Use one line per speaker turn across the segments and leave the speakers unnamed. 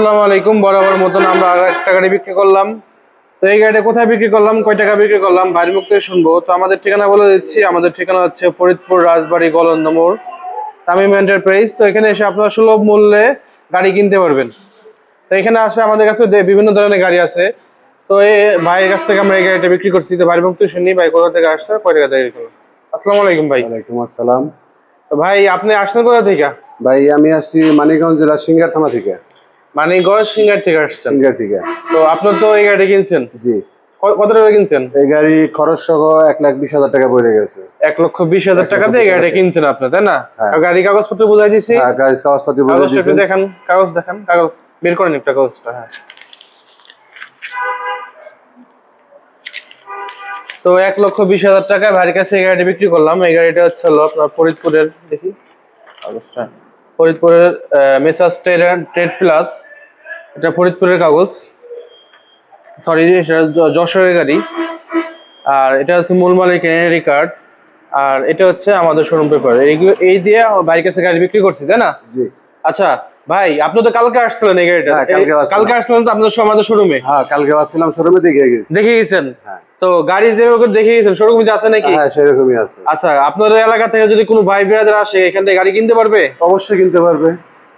আসসালামু আলাইকুম। বরাবর মতন আমরা আর একটা গাড়ি বিক্রি করলাম। তো এই গাড়িটা কোথায় বিক্রি করলাম, কয় টাকা বিক্রি করলাম, ভাইয়ের মুখ থেকে শুনবো। তো আমাদের ঠিকানা বলে দিচ্ছি। আমাদের ঠিকানা হচ্ছে ফরিদপুর রাজবাড়ী গলন্দ মোড়, তামিম এন্টারপ্রাইজ। তো এখানে এসে আপনারা সুলভ মূল্যে গাড়ি কিনতে পারবেন। তো এখানে আসে আমাদের কাছে বিভিন্ন ধরনের গাড়ি আছে। তো এই ভাইয়ের কাছ থেকে আমরা এই গাড়িটা বিক্রি করছি। তো ভাইয়ের মুখ থেকে শুনি ভাই কোথা থেকে আসছে, কয় টাকা থেকে বিক্রি করলো। আসসালামু আলাইকুম ভাই।
ওয়ালাইকুম আসসালাম।
তো ভাই আপনি আসছেন কোথা থেকে?
ভাই আমি আসছি মানিকগঞ্জ জেলা সিঙ্গার থানা থেকে।
মানিকগঞ্জ সিঙ্গার থেকে আসছেন?
সিঙ্গার থেকে।
তো আপনার তো এই গাড়ি কিনছেন?
জি।
কত টাকা কিনছেন?
এই গাড়ি খরচ সহ 1,20,000 টাকা পড়ে গেছে।
1,20,000 টাকা দিয়ে গাড়িটা কিনছেন আপনি, তাই না?
হ্যাঁ।
আর গাড়ি কাগজপত্র বুঝাই দিছি।
হ্যাঁ, গাড়ির কাগজপত্র বুঝাই
কাগজটা
দিছি।
একটু দেখান, কাগজ দেখান, কাগজ বের করেন একটা কাগজটা। হ্যাঁ। তো 1,20,000 টাকায় ভাইয়ের কাছে এই গাড়িটা বিক্রি করলাম। এই গাড়িটা হচ্ছে হলো আপনার ফরিদপুরের, দেখি কাগজটা, ফরিদপুরের মেসার্স ট্রেড প্লাস। এটা ফরিদপুরের কাগজ, সরি এটা যশোরের গাড়ি। আর এটা হচ্ছে মূল মালিকের এনআইডি কার্ড। আর এটা হচ্ছে আমাদের শোরুম পেপার। এই দিয়ে বাইকের কাছে গাড়ি বিক্রি করছি, তাই না?
জি।
আচ্ছা ভাই, আপনি তো কালকে আসছিলেন এই গাড়িটা?
হ্যাঁ,
কালকে আসছিলেন তো আপনাদের আমাদের শোরুমে?
হ্যাঁ, কালকে আসছিলাম, শোরুমে দেখে গেছি।
দেখে গেছেন?
হ্যাঁ।
তো গাড়ি যেরকম দেখে গেছেন শোরুমে আছে নাকি?
হ্যাঁ, সেরকমই আছে।
আচ্ছা, আপনাদের এলাকা থেকে যদি কোনো ভাই বিরাদার আসে এখান থেকে গাড়ি কিনতে পারবে?
অবশ্যই কিনতে পারবে।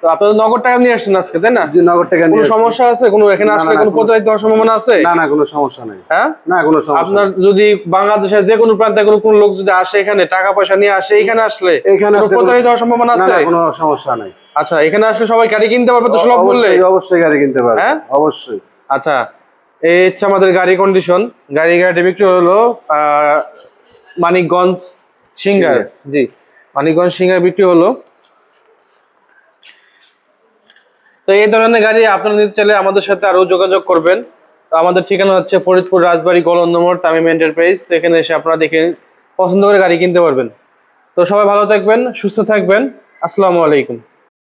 তো আপনাদের নগদ টাকা নিয়ে আসছেন আজকে, তাই না?
জি, নগদ টাকা
কোনো
নিয়ে আসছি।
সমস্যা আছে? কোনো এখানে
না,
আসলে
না,
কোনো প্রতারিত হওয়ার সম্ভাবনা আছে?
না, না, কোনো সমস্যা নেই।
হ্যাঁ,
না, কোনো সমস্যা
আপনার
নেই।
যদি বাংলাদেশের যে কোনো প্রান্তে কোনো লোক যদি আসে এখানে টাকা পয়সা নিয়ে আসে, এখানে আসলে
এখানে
কোনো
আসলে
প্রতারিত হওয়ার সম্ভাবনা
না,
আছে?
না, কোনো সমস্যা নেই।
আচ্ছা, এখানে আসলে সবাই গাড়ি কিনতে পারবে তো সুলভ মূল্যে?
অবশ্যই, অবশ্যই গাড়ি কিনতে পারবে।
হ্যাঁ?
অবশ্যই।
আচ্ছা, এই হচ্ছে আমাদের গাড়ি কন্ডিশন। গাড়িটা বিক্রি হলো মানিকগঞ্জ সিঙ্গার। জি, মানিকগঞ্জ সিঙ্গার বিক্রি হলো। তো এই ধরনের গাড়ি আপনারা নিতে চাইলে আমাদের সাথে আরো যোগাযোগ করবেন। তো আমাদের ঠিকানা হচ্ছে ফরিদপুর রাজবাড়ী গলন্দ মোড়, তামিম এন্টারপ্রাইজ। তো এখানে এসে আপনারা দেখে পছন্দ করে গাড়ি কিনতে পারবেন। তো সবাই ভালো থাকবেন, সুস্থ থাকবেন। আসসালামু আলাইকুম।